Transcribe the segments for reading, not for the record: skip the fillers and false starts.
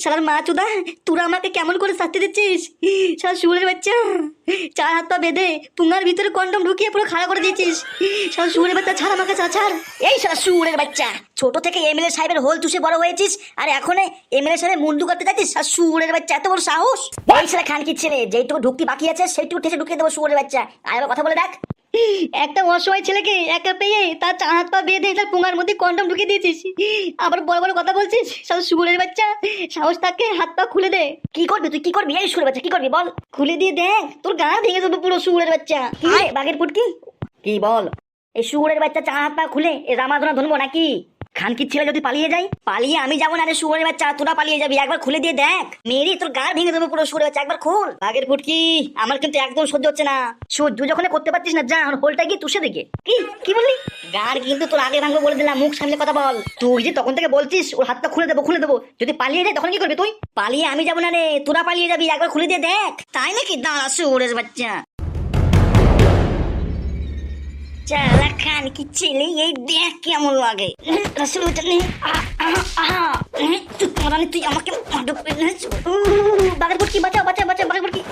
শালার মা চুদা, তোরা আমাকে কেমন করে শাস্তি দিচ্ছিস? শালা শুয়োরের বাচ্চা, চার হাত পা বেঁধে পুঙ্গার ভিতরে কন্ডম ঢুকিয়ে পুরো খাড়া করে দিয়েছিস। শালা শুয়োরের বাচ্চা, ছাড় আমাকে, ছাড়। এই শালা শুয়োরের বাচ্চা, ছোট থেকে এমএলএ সাহেবের হোল চুষে বড় হয়েছিস, আর এখন এমএলএ সাহেবের মুন্ডু করতে যাচ্ছিস? শালা শুয়োরের বাচ্চা, এত বড় সাহস! এই শালা খানকির ছেলে, যেইটুকু ঢুকতি বাকি আছে সেইটুকু ঠেসে ঢুকিয়ে দেবো শুয়োরের বাচ্চা। আর এবার কথা বলে দেখ। একটা অসহায় ছেলেকে একা পেয়ে তার চার হাত পা বেঁধে তার পুঙ্গার মধ্যে কন্ডম ঢুকিয়ে দিয়েছিস, আবার বড় বড় কথা বলছিস? সব শুয়োরের বাচ্চা, সাহস থাকে হাত পা খুলে দে। কি করবি তুই, কি করবি? এই শুয়োরের বাচ্চা কি করবি বল? খুলে দিয়ে দেখ, তোর গা ভেঙে দেবো পুরো শুয়োরের বাচ্চা। কি রে বাঘের পুটকি, কি বল? এই শুয়োরের বাচ্চা চার হাত পা খুলে এ রামাধনা ধরবো নাকি? খানকির ছেলে যদি পালিয়ে যায়, পালিয়ে আমি যাবো না রে শুয়োরের বাচ্চা, তোরা পালিয়ে যাবি। একবার খুলে দিয়ে দেখ, মেরি তোর গা ভেঙে দেবো পুরো শুয়োরের বাচ্চা, একবার খোল। বাঘের ফুটকি, আমার কিন্তু একদম সহ্য হচ্ছে না। সহ্য যখন করতে পারছিস না, যা হোলটা গিয়ে তুষে দেখে। কি বললি? গার কিন্তু তোর আগে ভাঙবো বলে দিলাম, মুখ সামনে কথা বল। তুই যে তখন থেকে বলছিস ওর হাতটা খুলে দেবো খুলে দেবো, যদি পালিয়ে যায় তখন কি করবি তুই? পালিয়ে আমি যাবো না রে, তোরা পালিয়ে যাবি। একবার খুলে দিয়ে দেখ। তাই নাকি? দাঁড়া শুয়োরের বাচ্চা, চালা খানকি ছেলে, এই দেখ কেমন লাগে। তুই আমাকে বাঘের বুটকি বাঁচাও, বাঁচা বাঁচা বাঘের বুটকি।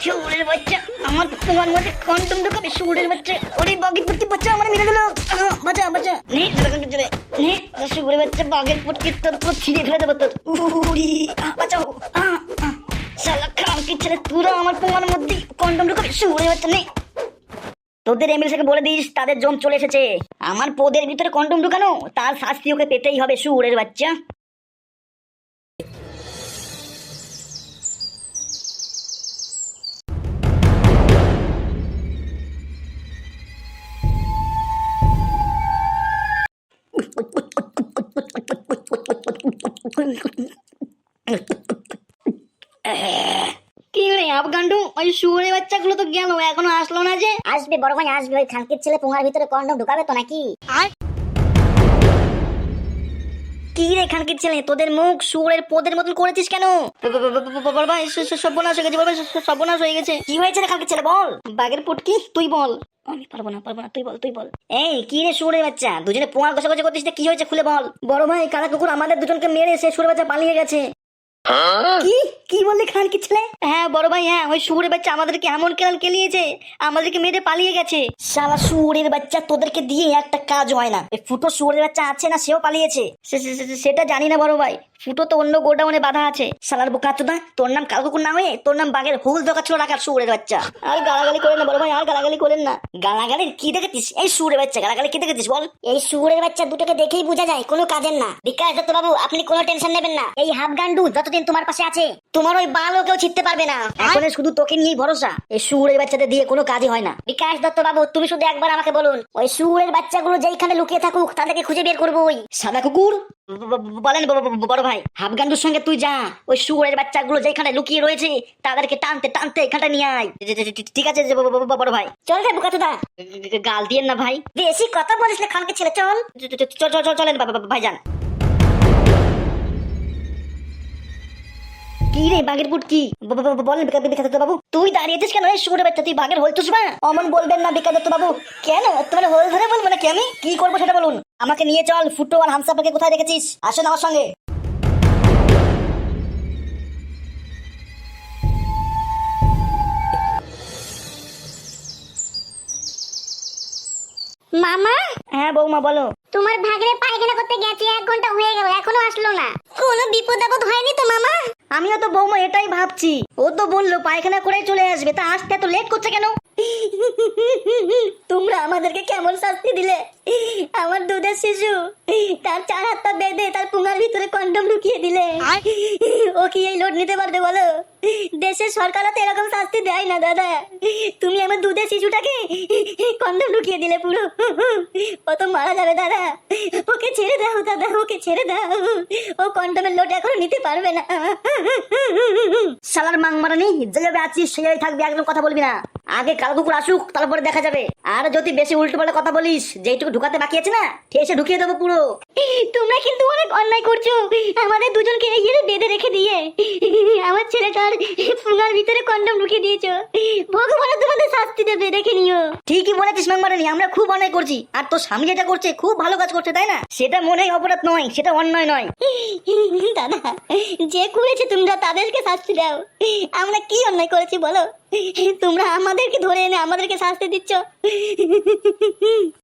শুয়োরের বাচ্চা, আমার তোমার মধ্যে কন্ডম ঢোকাবে শুয়োরের বাচ্চা। ওরে বাঘের বুটকি বাচ্চা, আমার মেরে দিল। বাঁচা বাঁচা, নে শুয়োরের বাচ্চা, বাঘের বুটকি তোর পুরো ছিঁড়ে ফেলে দেবো তোর। বাঁচাও, চালা খানকি ছেলে, তোরা আমার তোমার মধ্যে কন্ডম ঢোকাবে শুয়োরের বাচ্চা। নে, তোদের এমএলএ কে বলে দিস তাদের জম চলে এসেছে। আমার পদের ভিতরে কন্ডম ঢুকানো, তার শাস্তি ওকে পেতেই হবে শুয়োরের বাচ্চা। কি রে আফগান্ডু, ওই শুয়োরের বাচ্চাগুলো তো গেল, এখনো আসলো না যে? আসবে বড় ভাই, আসবে। ওই খানকির ছেলে পুঙ্গার ভিতরে কন্ডম ঢুকাবে তো নাকি? কি রে খানকির ছেলে, তোদের মুখ শুয়োরের পদের মতন করেছিস কেন? ভাই সর্বনাশ হয়ে গেছে, সর্বনাশ হয়ে গেছে। কি হয়েছে রে খানকির ছেলে, বল। বাঘের পুটকি তুই বল। আমি পারবো না, তুই বল। এই কি রে শুয়োরের বাচ্চা, দুজনে পোঙা গোছাগোছি করছিস, কি হয়েছে খুলে বল। বড় ভাই, কালা কুকুর আমাদের দুজনকে মেরে সে শুয়োরের বাচ্চা পালিয়ে গেছে। কি বললি খানকির ছেলে? হ্যাঁ বড় ভাই, হ্যাঁ, ওই শুয়োরের বাচ্চা আমাদেরকে এমন কেলিয়েছে, আমাদেরকে মেরে পালিয়ে গেছে। শালা শুয়োরের বাচ্চা, তোদেরকে দিয়ে একটা কাজ হয় না। এই ফুটো শুয়োরের বাচ্চা আছে না, সেও পালিয়েছে। সেটা জানি না বড় ভাই, ফুটো তো অন্য গোডাউনে বাধা আছে। শালার বোকাচোদা, তোর নাম কাল কুকুর না হয়ে তোর নাম বাঘের হুল দোকা ছিল রাখার শুয়োরের বাচ্চা। আর গালাগালি করেন না বড় ভাই, আর গালাগালি করেন না। গালাগালির কি দেখেছিস? এই শুয়োরের বাচ্চা গালাগালি কি দেখেছিস বল? এই শুয়োরের বাচ্চা দুটোকে দেখেই বোঝা যায় কোনো কাজের না। বিকাশ দত্ত বাবু, আপনি কোনো টেনশন নেবেন না। এই হাফগান্ডু যতদিন তোমার পাশে আছে, তোমার ওই বালও কেউ ছিটতে পারবে না। এখন শুধু তোকে নিয়েই ভরসা। এই শুয়োরের বাচ্চাদের দিয়ে কোনো কাজই হয় না। বিকাশ দত্ত বাবু, তুমি শুধু একবার আমাকে বলুন, ওই শুয়োরের বাচ্চাগুলো যেইখানে লুকিয়ে থাকুক তাদেরকে খুঁজে বের করবো। ওই সাদা কুকুর বলেন বড় ভাই, হাফগান্ডুর সঙ্গে তুই যা, ওই শুয়োরের বাচ্চাগুলো যেখানে লুকিয়ে রয়েছে তাদেরকে টানতে টানতে এখানটা নিয়ে আয়। ঠিক আছে বড় ভাই। চল রে বোকাচোদা, গাল দিয়েন না ভাই, বেশি কথা বলিস না খানকির ছেলে। চল। চলেন ভাইজান। কি রে বাঘের পুটকি, বলেন বিকাশ দত্ত বাবু, তুই দাঁড়িয়েছিস কেন? এই শুয়োরের বাচ্চা, তুই বাঘের হোল চুষবা? অমন বলবেন না বিকাশ দত্ত বাবু। কেন তোমার হোল ধরে বলবো নাকি? আমি কি করবো সেটা বলুন। আমাকে নিয়ে চল, ফুটো আর হামসাফারকে কোথায় রেখেছিস? আসেন আমার সঙ্গে। মামা। হ্যাঁ বৌমা বলো। তোমার ভাগ্নে পায়খানা করতে গেছে, 1 ঘন্টা হয়ে গেল, এখনো আসলো না। কোনো বিপদ আপদ হয়নি তো মামা? আমিও তো বৌমা এটাই ভাবছি, ও তো বললো পায়খানা করে চলে আসবে, তা আসতে এত লেট করছে কেন? তোমরা আমাদেরকে কেমন শাস্তি দিলে? আমার দুধের শিশু, তার চার হাত পা বেঁধে তার পুঙ্গার ভিতরে কন্ডম ঢুকিয়ে দিলে। ও কি এই লোড নিতে পারবে বলো? দেশের সরকারও তো এরকম শাস্তি দেয় না দাদা। তুমি আমার দুধের শিশুটাকে কন্ডম ঢুকিয়ে দিলে পুরো। ও তো মারা যাবে দাদা, ওকে ছেড়ে দাও দাদা, ওকে ছেড়ে দাও। ও কন্ডমের লোড এখনো নিতে পারবে না। শালার মাংমারানি, যেভাবে আছিস সেভাবে থাকবি, একদম কথা বলবি না। আগে কাল কুকুর আসুক, তারপরে দেখা যাবে। আর যদি বেশি উল্টো পাল্টা কথা বলিস, যেইটুকু ঢুকাতে বাকি আছে না, ঠেসে ঢুকিয়ে দেবো পুরো। তোমরা কিন্তু অনেক অন্যায় করছো, আমাদের দুজনকে এই ইয়ে বেঁধে রেখে দিয়ে আমার ছেলেটার পুঙ্গার ভিতরে কন্ডম ঢুকিয়ে দিয়েছো। ভগবান তোমাদের শাস্তি দেবে, দেখে নিও। ঠিকই বলেছিস মাংমারানি, আমরা খুব অন্যায় করছি, আর তোর স্বামী যেটা করছে খুব ভালো কাজ করছে, তাই না? সেটা মনে হয় অপরাধ নয়, সেটা অন্যায় নয়। দাদা, যে করেছে তোমরা তাদেরকে শাস্তি দাও, আমরা কি অন্যায় করেছি বলো? তোমরা আমাদেরকে ধরে এনে আমাদেরকে শাস্তি দিচ্ছ।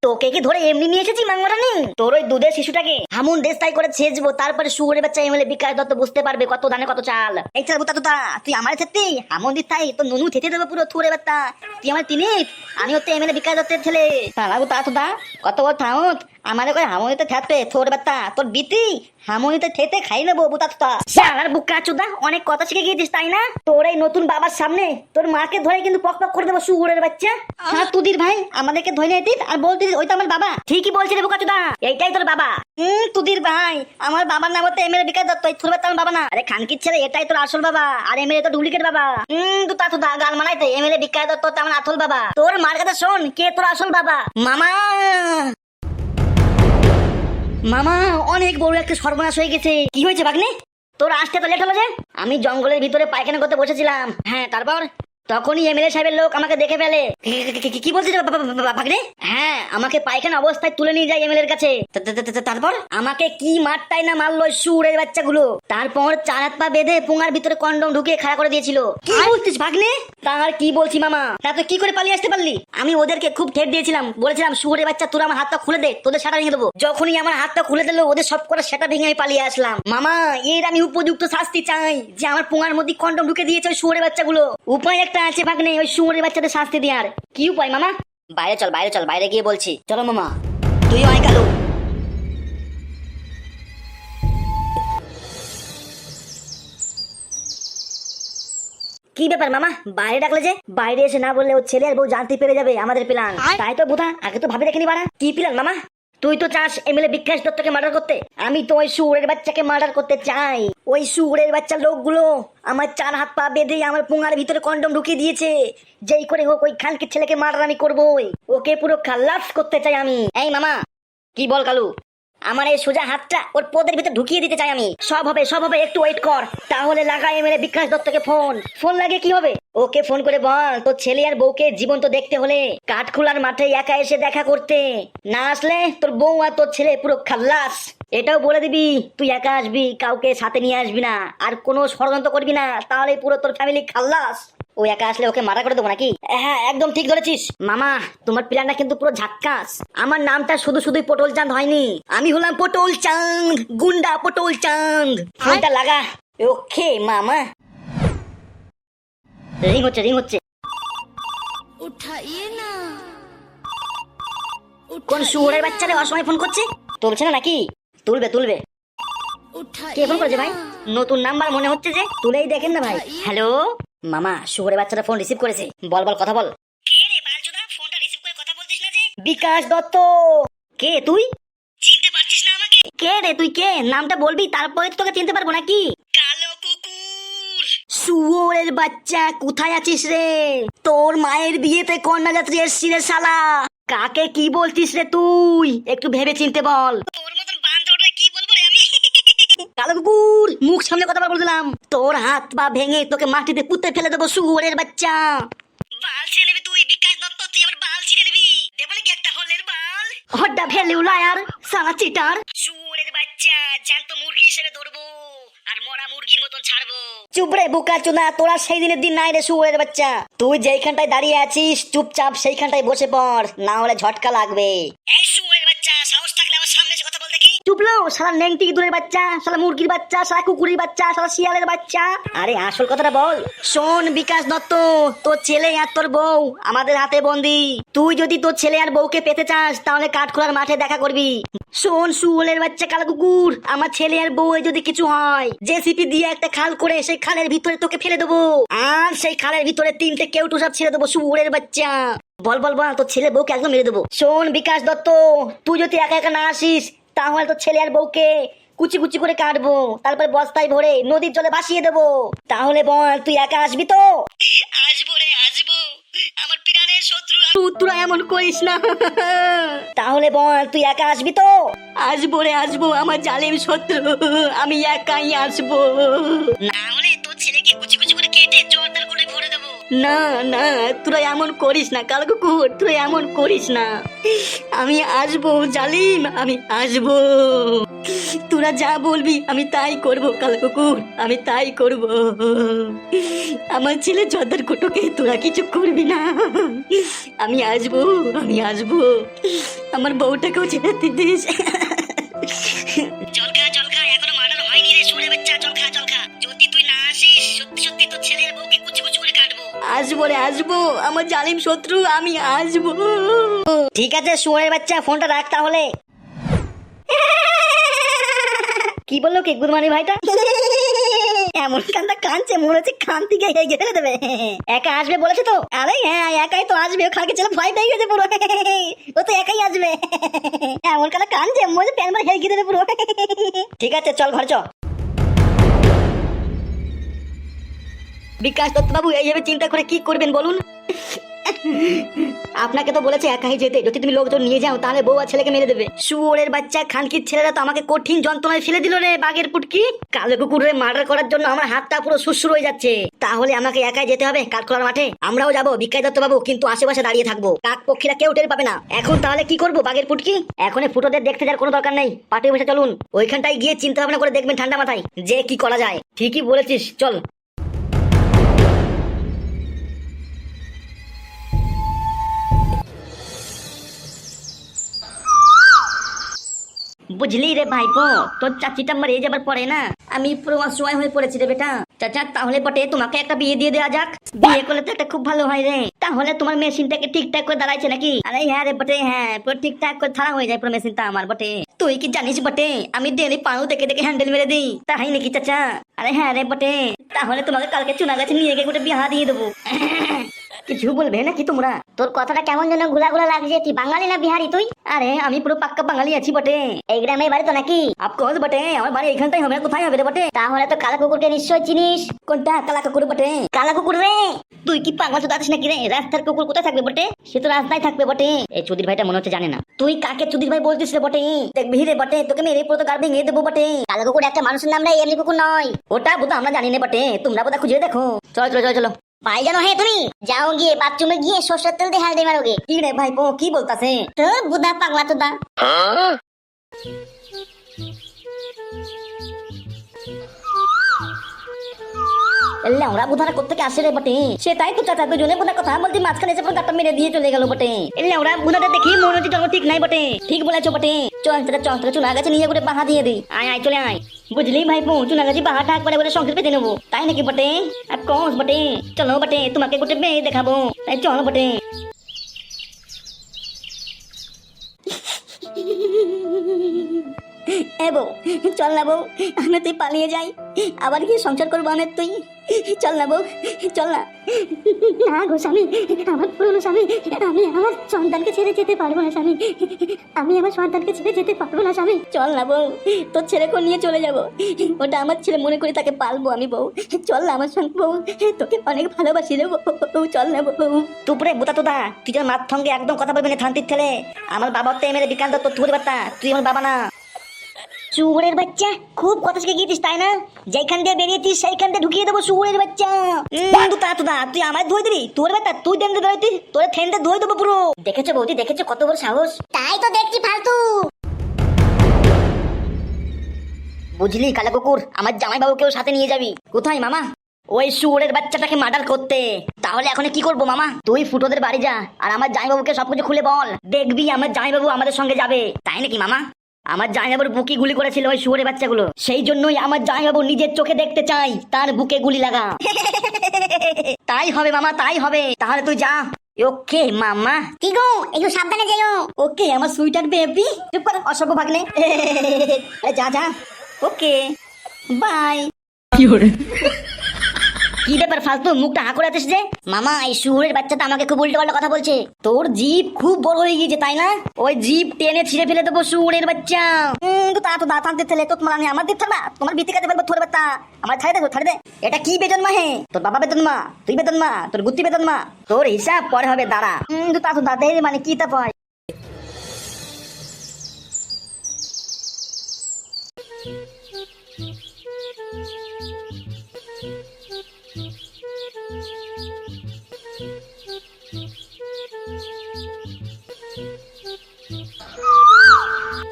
তোকে কি ধরে এমনি নিয়ে এসেছি মাংমারানি? তোর ওই দুধের শিশুটাকে হামুন দেশটাই করে ছেঁচবো, তারপরে শুয়োরের বাচ্চা এমএলএ বিকাশ দত্ত বুঝতে পারবে কত দানে কত চাল। এই চাল বুতা তুতা, তুই আমার ক্ষেত্রে হামুন দিস তাই তো নুনু থেতে দেবো পুরো থুরে বাচ্চা। তুই আমার তিনি, আমি হচ্ছে এমএলএ বিকাশ দত্তের ছেলে। তারা বুতা তুতা কত বড় থাউত, আমাদের করে হামুনিতে থাকবে থোর বাচ্চা, তোর বিতি হামুনিতে থেতে খাই নেবো বুতা তুতা। শালার বুকা চুদা, অনেক কথা শিখে গিয়েছিস তাই না? তোর এই নতুন বাবার সামনে তোর মাকে ধরে কিন্তু পক পক করে দেবো শুয়োরের বাচ্চা। হ্যাঁ তুদির ভাই, আমাদেরকে ধরে নিতিস আর বলতিস ওই তো আমার বাবা। ঠিকই বলছি রে বুকা চুদা, এইটাই তোর বাবা। তুদির ভাই, আমার বাবার নাম হচ্ছে এমএলএ বিকাশ দত্ত, থোর বাচ্চা আমার বাবা না। আরে খানকির ছেলে, এটাই তোর আসল বাবা, আর এমএলএ তো ডুপ্লিকেট বাবা। তুতা তুদা গাল মানাইতে, এমএলএ বিকাশ দত্ত আমার আসল বাবা। তোর মার কথা শোন, কে তোর আসল বাবা? মামা মামা, অনেক বড় একটা সর্বনাশ হয়ে গেছে। কি হয়েছে ভাগ্নে? তোর আসতে তো লেট হলো যে? আমি জঙ্গলের ভিতরে পায়খানা করতে বসেছিলাম, হ্যাঁ তারপর তখনই এমএলএ সাহেবের লোক আমাকে দেখে ফেলে। কি বলছিস ভাগ্নে? হ্যাঁ, আমাকে পায়খানা অবস্থায় তুলে নিয়ে যায় এমএলএর কাছে। তারপর আমাকে কি মারটাই না মারলো শুয়োরের বাচ্চাগুলো। তারপর 4 হাত পা বেঁধে পুঙ্গার ভিতরে কন্ডম ঢুকিয়ে খাড়া করে দিয়েছিল। কি বলছিস ভাগ্নে? তার কি বলছি মামা, তা তো কি করে পালিয়ে আসতে পারলি? আমি ওদেরকে খুব ঠেট দিয়েছিলাম, বলেছিলাম শুয়োরের বাচ্চা তোরা আমার হাতটা খুলে দে, তোদের সেটা ভেঙে দেবো। যখনই আমার হাতটা খুলে দিল, ওদের সব করে সেটা ভেঙে আমি পালিয়ে আসলাম। মামা, এর আমি উপযুক্ত শাস্তি চাই, যে আমার পুঙ্গার মধ্যে কন্ডম ঢুকে দিয়েছে ওই শুয়োরের বাচ্চাগুলো। উপায় একটা আছে ভাগ্নে, ওই শুয়োরের বাচ্চাদের শাস্তি দেওয়ার। কি উপায় মামা? বাইরে চল, বাইরে চল, বাইরে গিয়ে বলছি। চলো মামা, তুই আয় কালু। কি ব্যাপার মামা, বাইরে ডাকলে যে? বাইরে এসে না বললে ও ছেলে আর বউ জানতে পেরে যাবে আমাদের প্ল্যান। তাই তো বুধা, আগে তো ভাবে দেখিনি বাড়া। কি প্ল্যান মামা? তুই তো চাস এমএলএ বিকাশ দত্তকে মার্ডার করতে, আমি তো ওই শুয়োরের বাচ্চাকে মার্ডার করতে চাই। ওই শুয়োরের বাচ্চা লোকগুলো আমার 4 হাত পা বেঁধে আমার পুঙ্গার ভিতরে কন্ডম ঢুকিয়ে দিয়েছে। যেই করে হোক ওই খানকির ছেলেকে মার্ডার আমি করবোই, ওকে পুরো খালাস করতে চাই আমি। এই মামা, কি বল কালু? আমার এই সোজা হাতটা ওর পদের ভিতরে ঢুকিয়ে দিতে চাই আমি। সব হবে, সব হবে, একটু ওয়েট কর। তাহলে লাগা এমএলএ বিকাশ দত্তকে ফোন লাগে কি হবে? ওকে ফোন করে বল তোর ছেলে আর বউকে জীবন্ত দেখতে হলে কাঠখোলার মাঠে একা এসে দেখা করতে, না আসলে তোর বউ আর তোর ছেলে পুরো খাল্লাস। এটাও বলে দিবি তুই একা আসবি, কাউকে সাথে নিয়ে আসবি না, আর কোনো ষড়যন্ত্র করবি না, তাহলে পুরো তোর ফ্যামিলি খাল্লাস। ও একা আসলে ওকে মারা করে দেবো নাকি? হ্যাঁ, একদম ঠিক ধরেছিস মামা, তোমার প্ল্যানটা কিন্তু পুরো ঝাক্কাস। আমার নামটা শুধুই পটল চাঁদ হয়নি, আমি হলাম পটল চাঁদ, গুন্ডা পটল চাঁদ। ফোনটা লাগা। ওকে মামা, রিং হচ্ছে। উঠাইয়ে না। কোন শুয়োরের বাচ্চারে অসময় ফোন করছে? তুলছে না নাকি? তুলবে। কে ফোন করেছে ভাই? নতুন নাম্বার মনে হচ্ছে যে, তুলেই দেখেন না ভাই। হ্যালো মামা, শুয়োরের বাচ্চাটা ফোন রিসিভ করেছে। বল কথা বল। কে রে বালচোদা, ফোনটা রিসিভ করে কথা বলতিস না যে? বিকাশ দত্ত। কে তুই? চিনতে পারছিস না আমাকে? কে রে তুই, কে? নামটা বলবি, তারপরে তোকে চিনতে পারবো নাকি? কালো কুকুর শুয়োরের বাচ্চা, কোথায় আছিস রে? তোর মায়ের বিয়েতে কন্যা যাত্রী এসছি রে শালা। কাকে কি বলতিস রে তুই? একটু ভেবে চিনতে বল। তোর মতন বান্দররে কি বলবো রে আমি? কালো কুকুর, মুখ সামনে কথা বলছিলাম। তোর হাত পা ভেঙে তোকে মাটিতে পুঁতে ফেলে দেবো শুয়োরের বাচ্চা। বাল ছিঁড়ে নেবি তুই বিকাশ দত্ত, তুই আমার বাল ছিঁড়ে নেবি। দেবো নাকি একটা হলের বাল? হড্ডা ভ্যালু লায়ার, সালা চিটার। শুয়োরের বাচ্চা, জ্যান্ত মুরগি হিসেবে ধরবো আর মরা মুরগির মতন ছাড়বো। চুপ রে বোকা চোদা, তোরা সেই দিনের দিন নাই রে শুয়োরের বাচ্চা। তুই যেইখানটায় দাঁড়িয়ে আছিস চুপচাপ সেইখানটায় বসে পড়, না হলে ঝটকা লাগবে। এই শুয়োরের বাচ্চা, সাহস থাকলে আমার সামনে এসে কথা বল দেখি। চুপলো শালা নেংটি দূরের বাচ্চা, শালা মুরগির বাচ্চা, শালা কুকুরের বাচ্চা, শালা শিয়ালের বাচ্চা। আরে আসল কথাটা বল। শোন বিকাশ দত্ত, তোর ছেলে আর তোর বউ আমাদের হাতে বন্দি। তুই যদি তোর ছেলে আর বউকে পেতে চাস, তাহলে কাঠখোলার মাঠে দেখা করবি। শোন শুয়োরের বাচ্চা কালো কুকুর, আমার ছেলে আর বউ যদি কিছু হয়, জেসিপি দিয়ে একটা খাল করে সেই খালের ভিতরে তোকে ফেলে দেবো, আর সেই খালের ভিতরে 3টে কেউটু সব ছেড়ে দেবো শুয়োরের বাচ্চা। বল তোর ছেলে বউকে একদম মেরে দেবো। শোন বিকাশ দত্ত, তুই যদি একা না আসিস, তাহলে তোর ছেলে আর বউকে কুচি করে কাটবো, তারপর বস্তায় ভরে নদীর জলে ভাসিয়ে দেবো। তাহলে বল তুই একা আসবি তো? আসবো রে, আসবো। আমার প্রাণের শত্রু তোরা এমন করিস না। তাহলে বল তুই একা আসবি তো? আসবো রে আসবো, আমার জালিম শত্রু, আমি একাই আসবো। না হলে তোর ছেলেকে কুচি কুচি করে কেটে জোরদার করে ভরে দেবো। না না, তোরা এমন করিস না কালো কুকুর, তোরা এমন করিস না। আমি আসবো জালিম, আমি আসবো। তোরা যা বলবি আমি তাই করব কালো কুকুর, আমি তাই করব। আমার ছেলে জর্দার কুটোকে তোরা কিছু করবি না। আমি আসবো, আমি আসবো। আমার বউটাকেও ছেড়ে দিস। জল খা, এখনো মার্ডার হয়নি রে শুনে বাচ্চা, জল খা। যদি তুই না আসিস সত্যি সত্যি তোর ছেলের বউকে কুচি কুচি করে কাটবো। আসবো রে আসবো, আমার জালিম শত্রু, আমি আসবো। ঠিক আছে শুয়োরের বাচ্চা, ফোনটা রাখ তাহলে। কি বললো কি গুদমানি ভাইটা? এমন কান্দা কাঁদছে, মনে হচ্ছে কান থেকে গেলে দেবে। একা আসবে বলেছে তো? আরে হ্যাঁ একাই তো আসবে, খালকে ছেলে ভয় পেয়ে গেছে পুরো। ও তো একাই আসবে। এমন কান্দা কাঁদছে মনে হচ্ছে প্যান মারে হেলকে দেবে পুরো। ঠিক আছে চল ঘর চ। বিকাশ দত্তবাবু এইভাবে চিন্তা করে কি করবেন বলুন? আপনাকে তো বলেছে একাই যেতে, যদি তুমি লোকজন নিয়ে যাও তাহলে বউ আর ছেলেকে মেরে দেবে। শুয়োরের বাচ্চা খানকির ছেলেরা তো আমাকে কঠিন যন্ত্রণায় ফেলে দিল রে বাঘের পুটকি। কালো কুকুরে মার্ডার করার জন্য আমার হাতটা পুরো সুরসুর হয়ে যাচ্ছে। তাহলে আমাকে একাই যেতে হবে কাঠখোলার মাঠে। আমরাও যাবো বিকাশ দত্তবাবু, কিন্তু আশেপাশে দাঁড়িয়ে থাকবো, কাক পক্ষীরা কেউ টের পাবে না। এখন তাহলে কি করবো বাঘের পুটকি? এখন ফুটোদের দেখতে যাওয়ার কোনো দরকার নেই, পাটে বসে চলুন। ওইখানটায় গিয়ে চিন্তা ভাবনা করে দেখবেন ঠান্ডা মাথায় যে কি করা যায়। ঠিকই বলেছিস, চল। বুঝলি রে ভাইপো, তোর চাচিটা মারিয়ে যাবার পরে না আমি পুরো অসহায় হয়ে পড়েছি রে বেটা। চাচা তাহলে বটে তোমাকে একটা বিয়ে দিয়ে দেওয়া যাক। বিয়ে করলে তো একটা খুব ভালো হয় রে। তাহলে তোমার মেশিনটাকে ঠিকঠাক করে দাঁড়াইছে নাকি? আরে হ্যাঁ রে বটে, হ্যাঁ পুরো ঠিকঠাক করে ছাড়া হয়ে যায় পুরো মেশিনটা আমার বটে। তুই কি জানিস বটে আমি ডেলি পাউ দেখে দেখে হ্যান্ডেল মেরে দিই, তাই নাকি চাচা? আরে হ্যাঁ রে বটে, তাহলে তোমাকে কালকে চুনা গাছে নিয়ে গিয়ে গোটে বিয়া দিয়ে দেবো। কিছু বলবে নাকি তোমরা? তোর কথাটা কেমন যেন ঘুলা লাগছে, তুই বাঙালি না বিহারি তুই? আরে আমি পুরো পাক্কা বাঙালি আছি বটে। এই গ্রামে বাড়ি তো নাকি? অফকোর্স বটে, আমার বাড়ি এখানটাই হবে, কোথায় হবে রে বটে? তাহলে তো কালা কুকুরকে নিশ্চয় চিনিস। কোনটা কালা কুকুর বটে? কালা কুকুর রে। তুই কি পাগল তো আছিস নাকি রে? রাস্তার কুকুর কোথায় থাকবে বটে? সে তো রাস্তায় থাকবে বটে। এই চুদির ভাইটা মনে হচ্ছে জানে না। তুই কাকে চুদির ভাই বলতিস রে বটে? দেখবি রে বটে, তোকে মেরে পুরো তো গাড় ভেঙে দেবো বটে। কালা কুকুর একটা মানুষের নাম রে, এমনি কুকুর নয়। ওটা বোধ আমরা জানি না বটে, তোমরা বোধ খুঁজে দেখো। চলো চলো চলো চলো। ভাই জানো হে তুমি যাও গিয়ে বাথরুমে গিয়ে সরষের তেল দিয়ে হালদি মারোগে। কি রে ভাইপো কি বলতাছে? তো বুদা পাগলা তো দা। লেওড়া বুধারা কোত্থেকে আসে রে বটে? সেটাই তো চাচা, দুজনে বোধা কথা বলতে মাঝখানে এসে পুরো গাঁটটা মেরে দিয়ে চলে গেল বটে। লেওড়া বুধাটা দেখি মনে হচ্ছে জন্ম ঠিক নাই বটে। ঠিক বলেছো বটে। চল চাচা চল, তোকে চুনা গাছে নিয়ে করে বাহা দিয়ে দিই। আয় আয় চলে আয়। বুঝলি ভাইপো, চুনা গাছে বাহাটা একবারে বলে সংসার পেতে নেবো, তাই নাকি বটে? আর কস বটে, চলো বটে তোমাকে গোটে মেয়ে দেখাবো, তাই চলো বটে। এ বউ চল না বউ, আমি তুই পালিয়ে যাই, আবার কি সংসার করবো আমি তুই। চল না বউ, চল না। না গো স্বামী, আমার পুরনো স্বামী, আমি আমার সন্তানকে ছেড়ে যেতে পারবো না স্বামী, আমি আমার সন্তানকে ছেড়ে যেতে পারবো না স্বামী। চল না বউ, তোর ছেলেকে নিয়ে চলে যাবো, ওটা আমার ছেলে মনে করে তাকে পালবো আমি বউ। চল না আমার সঙ্গে বউ, তোকে অনেক ভালোবাসি রে বউ, চল না বউ। তুপরে বুতা তোদা, তুই যেন মার সঙ্গে একদম কথা বলবি না, থানতির ছেলে। আমার বাবার তো এমএলএ বিকান্ত, তোর তুই বার্তা, তুই আমার বাবা না। শুয়োরের বাচ্চা, খুব কথা শিখে গিয়েছিস তাই না? যেখান দিয়ে বেরিয়েছিস সেইখান দিয়ে ঢুকিয়ে দেবো শুয়োরের বাচ্চা। তুই আমায় ধুয়ে দিবি? তোর বেটা তুই দেন ধুয়ে, তোর ঠেনটা ধুয়ে দেবো পুরো। দেখেছো বৌদি, দেখেছো কত বড় সাহস? তাই তো দেখছি ফালতু। বুঝলি কালা কুকুর, আমার জামাই বাবুকেও সাথে নিয়ে যাবি। কোথায় মামা? ওই শুয়োরের বাচ্চাটাকে মার্ডার করতে। তাহলে এখন কি করবো মামা? তুই ফুটোদের বাড়ি যা আর আমার জামাইবাবুকে সবকিছু খুলে বল, দেখবি আমার জামাইবাবু আমাদের সঙ্গে যাবে। তাই নাকি মামা? আমার জামাইবাবুর বুকে গুলি করেছিল ওই শুয়োরের বাচ্চাগুলো, সেই জন্যই আমার জামাইবাবু নিজের চোখে দেখতে চাই তার বুকে গুলি লাগা। তাই হবে মামা, তাই হবে। তাহলে তুই যা। ওকে মামা। কি গো, একটু সাবধানে যাইও। ওকে আমার সুইটার বেবি। চুপ কর অসভ্য ভাগ্নে। যা যা। Okay bye. কি ব্যাপার ফালতু মুখটা হা করে আছিস যে? মামা এই শুয়োরের বাচ্চাটা আমাকে খুব উল্টো পাল্টা কথা বলছে। তোর জিভ খুব বড় হয়ে গিয়েছে তাই না? ওই জিভ টেনে ছিঁড়ে ফেলে দেবো শুয়োরের বাচ্চা। তো তা তো দাঁত দিতে তো তোমার আমি আমার দিতে থাকবা, তোমার বিতি কাটে ফেলবো তোর বাচ্চা। আমার ছাড়ে দে ছাড়ে দে। এটা কি বেতন মা হে? তোর বাবা বেতন মা, তুই বেতন মা, তোর গুত্তি বেতন মা, তোর হিসাব পরে হবে দাঁড়া। তো তা তো দাঁতে মানে কি তা পায়?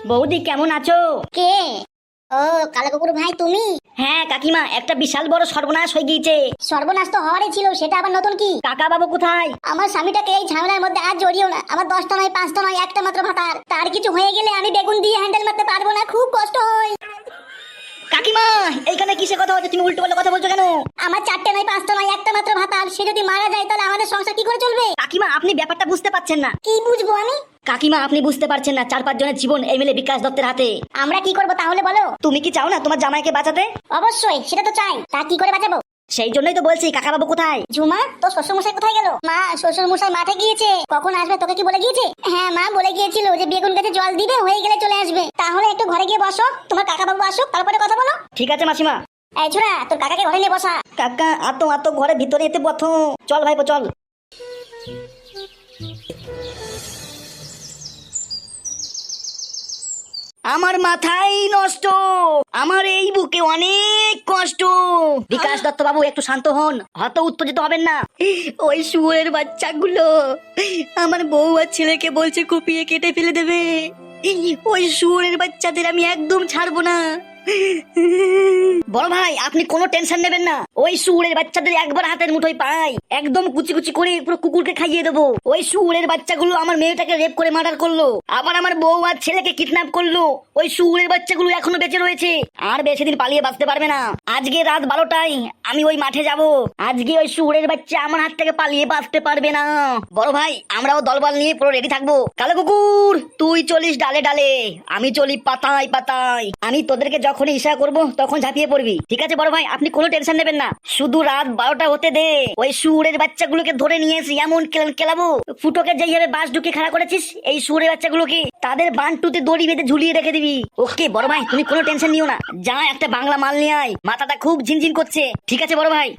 বৌদি কেমন আছো? কে? ও কালো কুকুর ভাই তুমি? হ্যাঁ কাকিমা, একটা বিশাল বড় সর্বনাশ হয়ে গিয়েছে। সর্বনাশ তো হওয়ারই ছিল, সেটা আবার নতুন কি? কাকা বাবু কোথায়? আমার স্বামীটাকে এই ঝামেলার মধ্যে আর জড়িও না। আমার 10টা নয় 5টা নয় একটা মাত্র ভাতার, তার কিছু হয়ে গেলে আমি বেগুন দিয়ে হ্যান্ডেল মারতে পারবো না, খুব কষ্ট হয়। কাকিমা এইখানে কিসে কথা হচ্ছে? তুমি উল্টো পাল্টা কথা বলছো কেন? আমার 4টে নয় 5টা নয় একটা মাত্র ভাতার, সে যদি মারা যায় তাহলে আমাদের সংসার কি করে চলবে? কাকিমা আপনি ব্যাপারটা বুঝতে পারছেন না। কি বুঝবো আমি? কাকিমা আপনি বুঝতে পারছেন না, 4-5 জনের জীবন এমএলএ বিকাশ দত্তের হাতে। আমরা কি করবো তাহলে বলো? তুমি কি চাও না তোমার জামাইকে বাঁচাতে? অবশ্যই সেটা তো চাই, তা কি করে বাঁচাবো? সেই জন্যই তো বলছি কাকা বাবু কোথায়? ঝুমা তোর শ্বশুর মশাই কোথায় গেল? মা শ্বশুর মশাই মাঠে গিয়েছে, কখন আসবে তোকে কি বলে গিয়েছে? হ্যাঁ মা বলে গিয়েছিল যে বেগুন গাছে জল দিবে, হয়ে গেলে চলে আসবে। তাহলে একটু ঘরে গিয়ে বসো, তোমার কাকা বাবু আসুক তারপরে কথা বলো। ঠিক আছে মাসিমা। এই ছোড়া তোর কাকাকে ঘরে নিয়ে বসা। কাকা আতো আতো ঘরে ভিতরে এতে বথ। চল ভাইপো চল। আমার মাথাই নষ্ট, আমার এই বুকে অনেক কষ্ট। বিকাশ দত্ত বাবু একটু শান্ত হন, হত উত্তেজিত হবেন না। ওই শুয়োরের বাচ্চাগুলো আমার বউ আর ছেলেকে বলছে কুপিয়ে কেটে ফেলে দেবে। ওই শুয়োরের বাচ্চাদের আমি একদম ছাড়বো না। বড় ভাই আপনি কোনো টেনশন নেবেন না, ওই শুয়োরের বাচ্চাদের একবার হাতের মুঠোয় পাই, একদম কুচি কুচি করে পুরো কুকুরকে খাইয়ে দেবো। ওই শুয়োরের বাচ্চাগুলো আমার মেয়েটাকে রেপ করে মার্ডার করলো, আবার আমার বউ আর ছেলেকে কিডন্যাপ করলো। ওই শুয়োরের বাচ্চাগুলো এখনো বেঁচে রয়েছে, আর বেশি দিন পালিয়ে বাঁচতে পারবে না। আজকে রাত 12টায় আমি ওই মাঠে যাব। আজকে ওই শুয়োরের বাচ্চা আমার হাত থেকে পালিয়ে বাঁচতে পারবে না। বড় ভাই আমরাও দলবল নিয়ে পুরো রেডি থাকবো। কালো কুকুর তুই চলিস ডালে ডালে, আমি চলি পাতায় পাতায়। আমি তোদেরকে যখনই ইশারা করবো তখন ঝাঁপিয়ে পড়বি, ঠিক আছে বড় ভাই? আপনি কোনো টেনশন নেবেন না, শুধু রাত 12টা হতে দে। ওই শুয়োরের বাচ্চাগুলোকে ধরে নিয়ে এসে এমন কেলাবো, ফুটোকে যেইভাবে বাস ঢুকে খাড়া করেছিস এই শুয়োরের বাচ্চাগুলোকে তাদের বানটুতে দড়ি বেঁধে ঝুলিয়ে রেখে দিবি। ওকে বড় ভাই তুমি কোনো টেনশন নিও না, যা একটা বাংলা মাল নিয়ে আয়, মাথাটা খুব ঝিনঝিন করছে। ঠিক আছে বড় ভাই।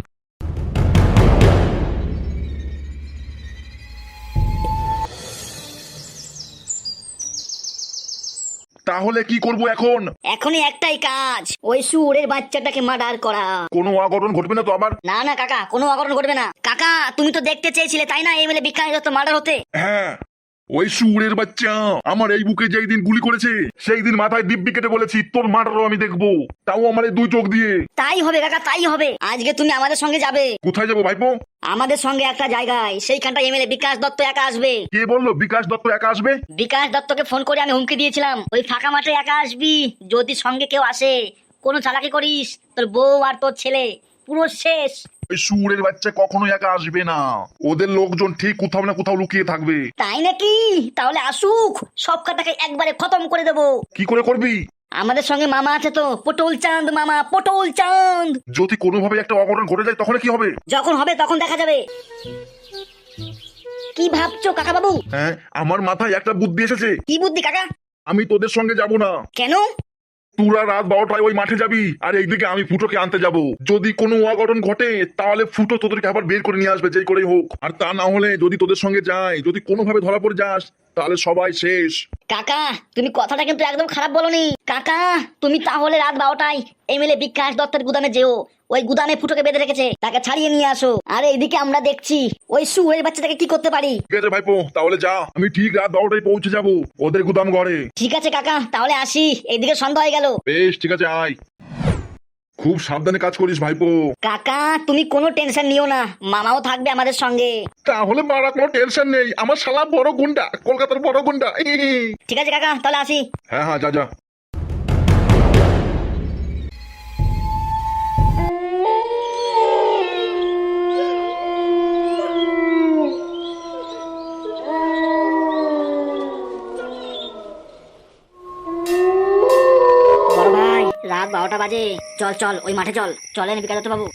তাহলে কি করব এখন? এখনই একটাই কাজ, ওই শুয়োরের বাচ্চাটাকে মার্ডার করা। কোনো অঘটন ঘটবে না তো আবার? না না কাকা, কোনো অঘটন ঘটবে না। কাকা তুমি তো দেখতে চেয়েছিলে তাই না এমএলএ বিকাশ দত্ত মার্ডার হতে? হ্যাঁ, ওই শুয়োরের বাচ্চা আমার এই বুকে যেই দিন গুলি করেছে সেই দিন মাথায় দিব্যি কেটে বলেছি তোর মার্ডারও আমি দেখবো, তাও আমার এই 2 চোখ দিয়ে। তাই হবে কাকা তাই হবে, আজকে তুমি আমাদের সঙ্গে যাবে। কোথায় যাবো ভাইপো? আমাদের সঙ্গে একটা জায়গায়, সেইখানটা এমএলএ বিকাশ দত্ত একা আসবে। কে বললো বিকাশ দত্ত একা আসবে? বিকাশ দত্তকে ফোন করে আমি হুমকি দিয়েছিলাম ওই ফাঁকা মাঠে একা আসবি, যদি সঙ্গে কেউ আসে কোনো চালাকি করিস তোর বউ আর তোর ছেলে পুরো শেষ। ওই শুয়োরের বাচ্চা কখনো একা আসবে না, ওদের লোকজন ঠিক কোথাও না কোথাও লুকিয়ে থাকবে। তাই নাকি? তাহলে আসুক, সব কাটাকে একবারে খতম করে দেবো। কি করে করবি? আমাদের সঙ্গে মামা আছে তো, পটল চাঁদ মামা, পটল চাঁদ। যদি কোনোভাবে একটা অঘটন ঘটে যায় তখন কি হবে? যখন হবে তখন দেখা যাবে। কি ভাবছো কাকা বাবু? হ্যাঁ, আমার মাথায় একটা বুদ্ধি এসেছে। কি বুদ্ধি কাকা? আমি তোদের সঙ্গে যাব না। কেন? তোরা রাত 12টায় ওই মাঠে যাবি, আর এইদিকে আমি ফুটোকে আনতে যাব। যদি কোনো অঘটন ঘটে তাহলে ফুটো তোদেরকে আবার বের করে নিয়ে আসবে যেই করেই হোক, আর তা না হলে যদি তোদের সঙ্গে যায়, যদি কোনোভাবে ধরা পড়ে যাস তাহলে সবাই শেষ। কাকা তুমি কথাটা কিন্তু একদম খারাপ বলনি। কাকা তুমি তাহলে রাত 12টায় এমএলএ বিকাশ দত্তের গুদামে যেও, ওই গুদামে ফুটোকে বেঁধে রেখেছে, তাকে ছাড়িয়ে নিয়ে আসো। আর এইদিকে আমরা দেখছি ওই শুয়োরের বাচ্চাটাকে কি করতে পারি। ঠিক আছে ভাইপো, তাহলে যা, আমি ঠিক রাত 12টায় পৌঁছে যাব ওদের গুদাম ঘরে। ঠিক আছে কাকা তাহলে আসি, এইদিকে সন্ধ্যা হয়ে গেল। বেশ ঠিক আছে, আয়। খুব সাবধানে কাজ করিস ভাইপো। কাকা তুমি কোনো টেনশন নিও না, মামাও থাকবে আমাদের সঙ্গে। তাহলে মারা কোনো টেনশন নেই, আমার শালা বড় গুন্ডা, কলকাতার বড় গুন্ডা। ঠিক আছে কাকা তাহলে আসি। হ্যাঁ হ্যাঁ, যা যা। বড় ভাই রাত 12টা বাজে, চল চল ওই মাঠে চল, চলেন বিকাশ দত্ত বাবু।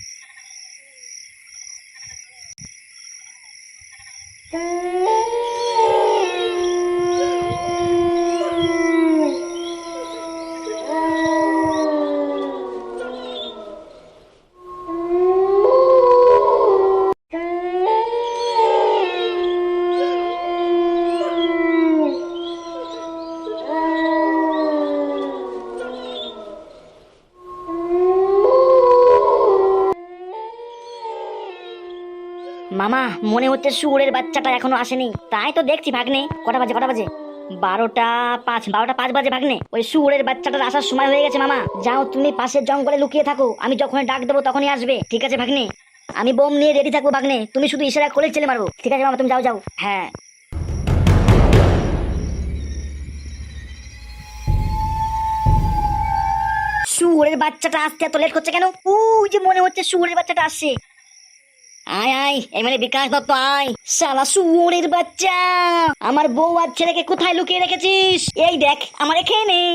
মামা মনে হচ্ছে শুয়োরের বাচ্চাটা এখনো আসেনি। তাই তো দেখছি ভাগ্নে। কটা বাজে 12:05 বাজে ভাগ্নে। ওই শুয়োরের বাচ্চাটার আসার সময় হয়ে গেছে মামা। যাও তুমি পাশের জঙ্গলে লুকিয়ে থাকো, আমি যখন ডাক দেবো তখনই আসবে, ঠিক আছে ভাগ্নে? আমি বোম নিয়ে রেডি থাকবো ভাগ্নে, তুমি শুধু ইশারা করে চলে মারবো, ঠিক আছে মামা? তুমি যাও। হ্যাঁ। শুয়োরের বাচ্চাটা আসতে এত লেট করছে কেন? যে মনে হচ্ছে শুয়োরের বাচ্চাটা আসছে। আয় এমএলএ বিকাশ দত্ত আয়। শালা শুয়োরের বাচ্চা, আমার বউ আর ছেলেকে কোথায় লুকিয়ে রেখেছিস? এই দেখ আমার খেয়ে নেই।